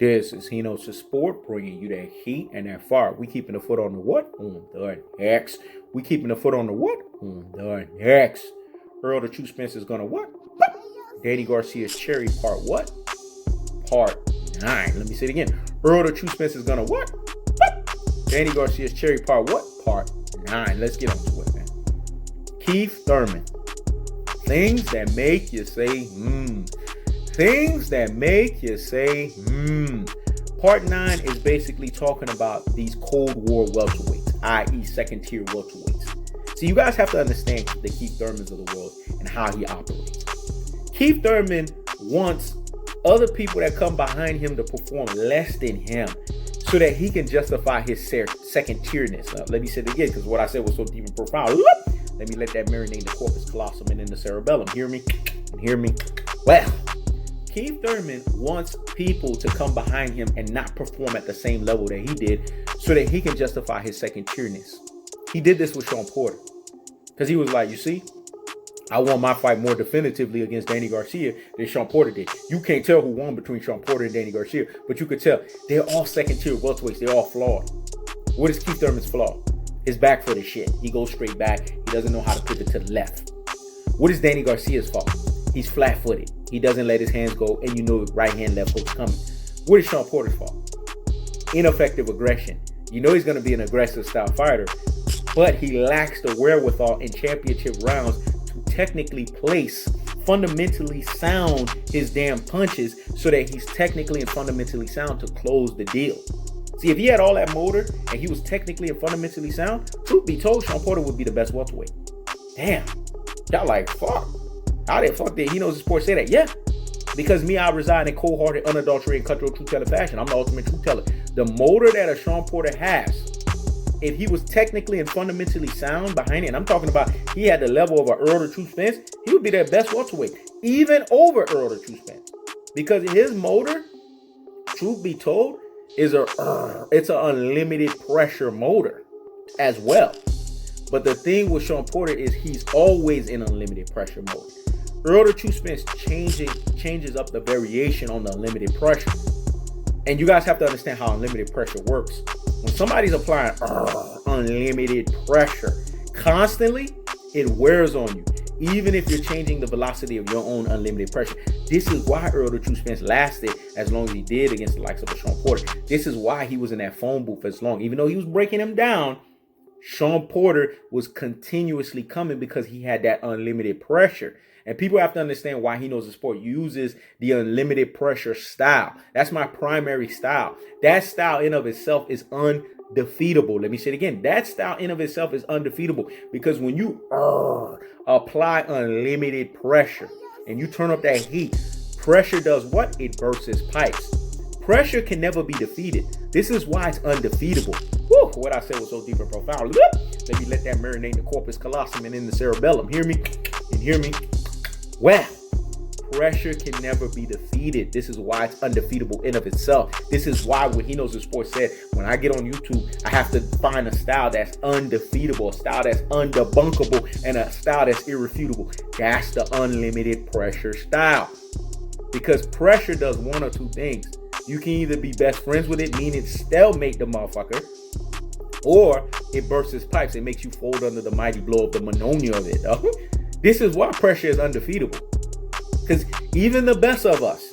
This is Hino's Sport, bringing you that heat and that fire. We keeping the foot on the what? On the next. We keeping the foot on the what? On the next. Earl the True Spence is gonna what? Danny Garcia's Cherry Part what? Part 9. Let me say it again. Earl the True Spence is gonna what? Danny Garcia's Cherry Part what? Part 9. Let's get on to it, man. Keith Thurman. Things that make you say, Things that make you say, Part 9 is basically talking about these Cold War welterweights, i.e. second-tier welterweights. So you guys have to understand the Keith Thurmans of the world and how he operates. Keith Thurman wants other people that come behind him to perform less than him so that he can justify his second-tierness. Let me say it again, because what I said was so deep and profound. Let me let that marinate the corpus callosum and in the cerebellum. Hear me? Hear me? Well, Keith Thurman wants people to come behind him and not perform at the same level that he did so that he can justify his second-tierness. He did this with Shawn Porter because he was like, you see, I won my fight more definitively against Danny Garcia than Shawn Porter did. You can't tell who won between Shawn Porter and Danny Garcia, but you could tell they're all second-tier welterweights. They're all flawed. What is Keith Thurman's flaw? His back foot is shit. He goes straight back. He doesn't know how to pivot to the left. What is Danny Garcia's fault? He's flat-footed. He doesn't let his hands go, and you know the right hand, left hook's coming. What is Shawn Porter's fault? Ineffective aggression. You know he's going to be an aggressive style fighter, but he lacks the wherewithal in championship rounds to technically place, fundamentally sound his damn punches so that he's technically and fundamentally sound to close the deal. See, if he had all that motor and he was technically and fundamentally sound, truth be told, Shawn Porter would be the best welterweight. Damn. Y'all like, fuck. How the fuck did He Knows the Sport say that? Yeah. Because I reside in cold-hearted, unadulterated, cutthroat, truth-teller fashion. I'm the ultimate truth-teller. The motor that a Shawn Porter has, if he was technically and fundamentally sound behind it, and I'm talking about he had the level of an Errol the True Spence, he would be their best welterweight, even over Errol the True Spence. Because his motor, truth be told, it's an unlimited pressure motor as well. But the thing with Shawn Porter is he's always in unlimited pressure mode. Errol the True Spence changes up the variation on the unlimited pressure. And you guys have to understand how unlimited pressure works. When somebody's applying unlimited pressure constantly, it wears on you. Even if you're changing the velocity of your own unlimited pressure. This is why Errol the True Spence lasted as long as he did against the likes of a Shawn Porter. This is why he was in that phone booth as long. Even though he was breaking him down, Shawn Porter was continuously coming because he had that unlimited pressure. And people have to understand why He Knows the Sport uses the unlimited pressure style. That's my primary style. That style in of itself is undefeatable. Let me say it again. That style in of itself is undefeatable because when you apply unlimited pressure and you turn up that heat, pressure does what? It bursts pipes. Pressure can never be defeated. This is why it's undefeatable. Whew, what I said was so deep and profound. Let me let that marinate in the corpus callosum and in the cerebellum. Hear me? And hear me? Well, pressure can never be defeated. This is why it's undefeatable in of itself. This is why when He Knows the Sport said, when I get on YouTube, I have to find a style that's undefeatable, a style that's undebunkable, and a style that's irrefutable. That's the unlimited pressure style. Because pressure does one or two things. You can either be best friends with it, meaning stalemate the motherfucker, or it bursts his pipes. It makes you fold under the mighty blow of the Mononia of it. This is why pressure is undefeatable. Because even the best of us,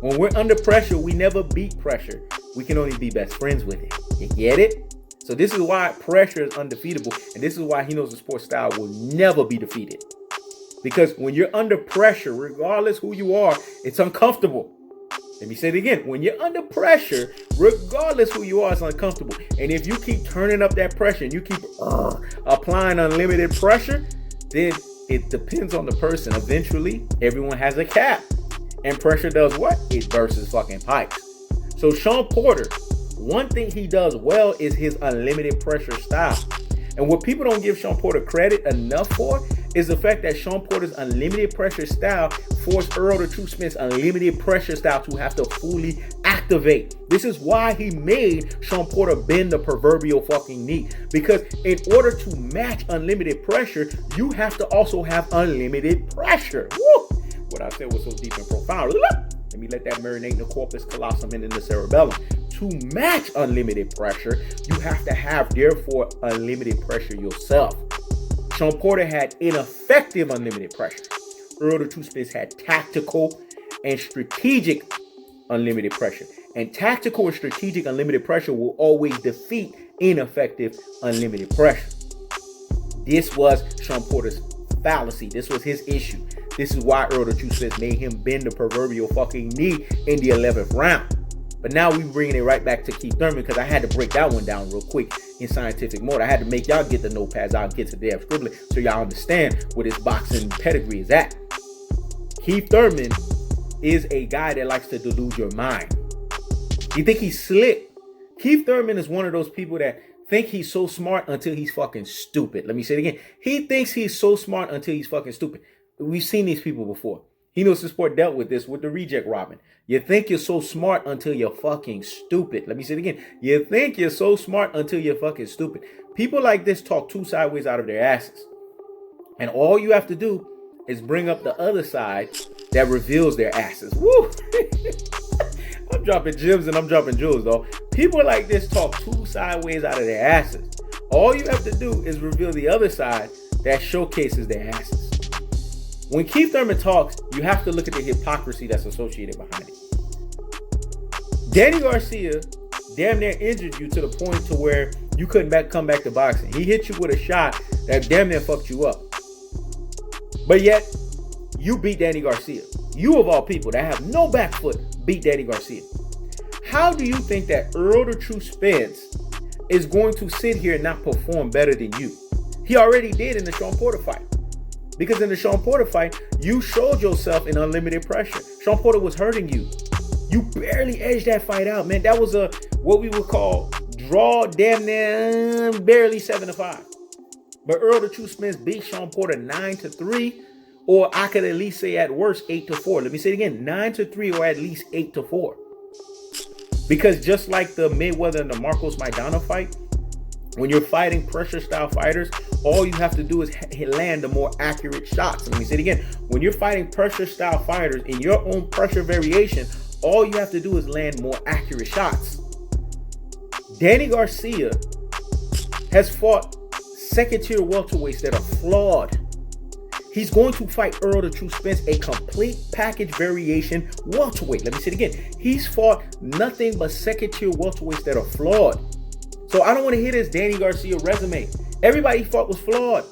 when we're under pressure, we never beat pressure. We can only be best friends with it. You get it? So this is why pressure is undefeatable. And this is why He Knows the Sport style will never be defeated. Because when you're under pressure, regardless who you are, it's uncomfortable. Let me say it again. When you're under pressure, regardless who you are, it's uncomfortable. And if you keep turning up that pressure and you keep applying unlimited pressure, then it depends on the person. Eventually, everyone has a cap. And pressure does what? It bursts fucking pipes. So Shawn Porter, one thing he does well is his unlimited pressure style. And what people don't give Shawn Porter credit enough for is the fact that Shawn Porter's unlimited pressure style forced Errol the True Spence unlimited pressure style to have to fully activate. This is why he made Shawn Porter bend the proverbial fucking knee. Because in order to match unlimited pressure, you have to also have unlimited pressure. Woo! What I said was so deep and profound. Let me let that marinate in the corpus callosum and in the cerebellum. To match unlimited pressure, you have to have, therefore, unlimited pressure yourself. Shawn Porter had ineffective unlimited pressure. Earl the Truth Spence had tactical and strategic unlimited pressure. And tactical and strategic unlimited pressure will always defeat ineffective unlimited pressure. This was Shawn Porter's fallacy. This was his issue. This is why Earl the Truth Spence made him bend the proverbial fucking knee in the 11th round. But now we bringing it right back to Keith Thurman because I had to break that one down real quick in scientific mode. I had to make y'all get the notepads out and get to the damn scribbling so y'all understand where this boxing pedigree is at. Keith Thurman is a guy that likes to delude your mind. You think he's slick? Keith Thurman is one of those people that think he's so smart until he's fucking stupid. Let me say it again. He thinks he's so smart until he's fucking stupid. We've seen these people before. He knows the sport dealt with this with the reject Robin. You think you're so smart until you're fucking stupid. Let me say it again. You think you're so smart until you're fucking stupid. People like this talk two sideways out of their asses. And all you have to do is bring up the other side that reveals their asses. Woo! I'm dropping gems and I'm dropping jewels, though. People like this talk two sideways out of their asses. All you have to do is reveal the other side that showcases their asses. When Keith Thurman talks, you have to look at the hypocrisy that's associated behind it. Danny Garcia damn near injured you to the point to where you couldn't come back to boxing. He hit you with a shot that damn near fucked you up. But yet, you beat Danny Garcia. You of all people that have no back foot beat Danny Garcia. How do you think that Earl the Truth Spence is going to sit here and not perform better than you? He already did in the Shawn Porter fight. Because in the Shawn Porter fight, you showed yourself in unlimited pressure. Shawn Porter was hurting you. You barely edged that fight out, man. That was a what we would call draw damn near barely 7-5. But Earl the Truth Spence beat Shawn Porter 9-3, or I could at least say at worst 8-4. Let me say it again, 9-3 or at least 8-4. Because just like the Mayweather and the Marcos Maidana fight, when you're fighting pressure style fighters, all you have to do is land the more accurate shots. Let me say it again. When you're fighting pressure style fighters in your own pressure variation, all you have to do is land more accurate shots. Danny Garcia has fought second tier welterweights that are flawed. He's going to fight Earl the Truth Spence, a complete package variation welterweight. Let me say it again. He's fought nothing but second tier welterweights that are flawed. So I don't want to hear this Danny Garcia resume. Everybody he fought was flawed.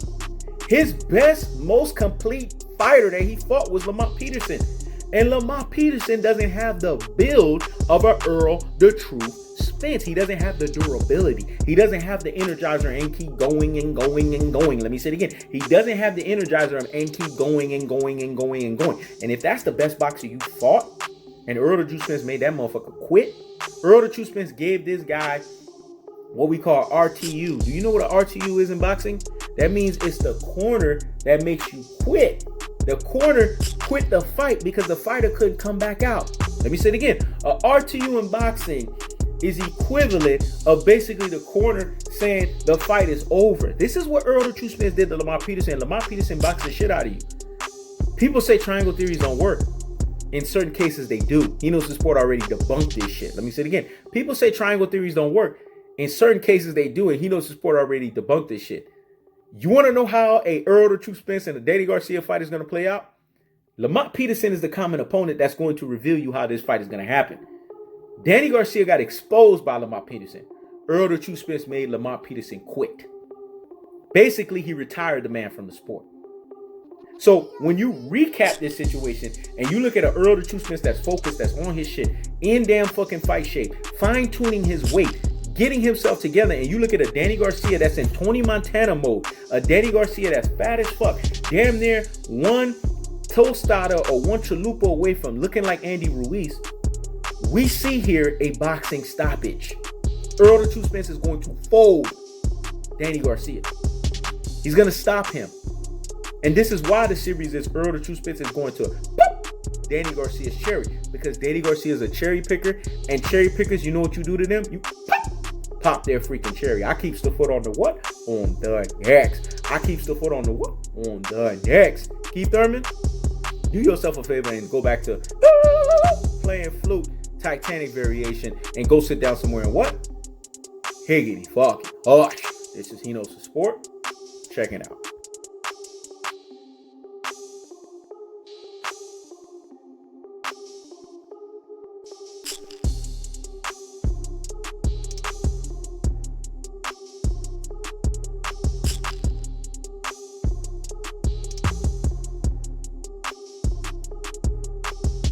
His best, most complete fighter that he fought was Lamont Peterson. And Lamont Peterson doesn't have the build of a Earl the Truth Spence. He doesn't have the durability. He doesn't have the energizer and keep going and going and going. Let me say it again. He doesn't have the energizer and keep going and going and going and going. And if that's the best boxer you fought, and Earl the Truth Spence made that motherfucker quit, Earl the Truth Spence gave this guy what we call RTU. Do you know what an RTU is in boxing? That means it's the corner that makes you quit. The corner quit the fight because the fighter couldn't come back out. Let me say it again. A RTU in boxing is equivalent of basically the corner saying the fight is over. This is what Earl the Truth Spence did to Lamont Peterson. Lamont Peterson boxed the shit out of you. People say triangle theories don't work. In certain cases, they do. He knows the sport already debunked this shit. Let me say it again. People say triangle theories don't work. In certain cases, they do, and he knows the sport already debunked this shit. You want to know how a Earl the Truth Spence and a Danny Garcia fight is going to play out? Lamont Peterson is the common opponent that's going to reveal you how this fight is going to happen. Danny Garcia got exposed by Lamont Peterson. Earl the Truth Spence made Lamont Peterson quit. Basically, he retired the man from the sport. So when you recap this situation and you look at an Earl the Truth Spence that's focused, that's on his shit, in damn fucking fight shape, fine-tuning his weight, getting himself together, and you look at a Danny Garcia that's in Tony Montana mode, a Danny Garcia that's fat as fuck, damn near one tostada or one chalupa away from looking like Andy Ruiz, we see here a boxing stoppage. Earl the Truth Spence is going to fold Danny Garcia. He's going to stop him. And this is why the series is Earl the Truth Spence is going to pop Danny Garcia's cherry, because Danny Garcia is a cherry picker, and cherry pickers, you know what you do to them? You pop their freaking cherry. I keeps the foot on the what? On the X. I keeps the foot on the what? On the X. Keith Thurman, do yourself a favor and go back to playing flute, Titanic variation, and go sit down somewhere and what? Higgity fucking hush. This is He Knows the Sport. Check it out.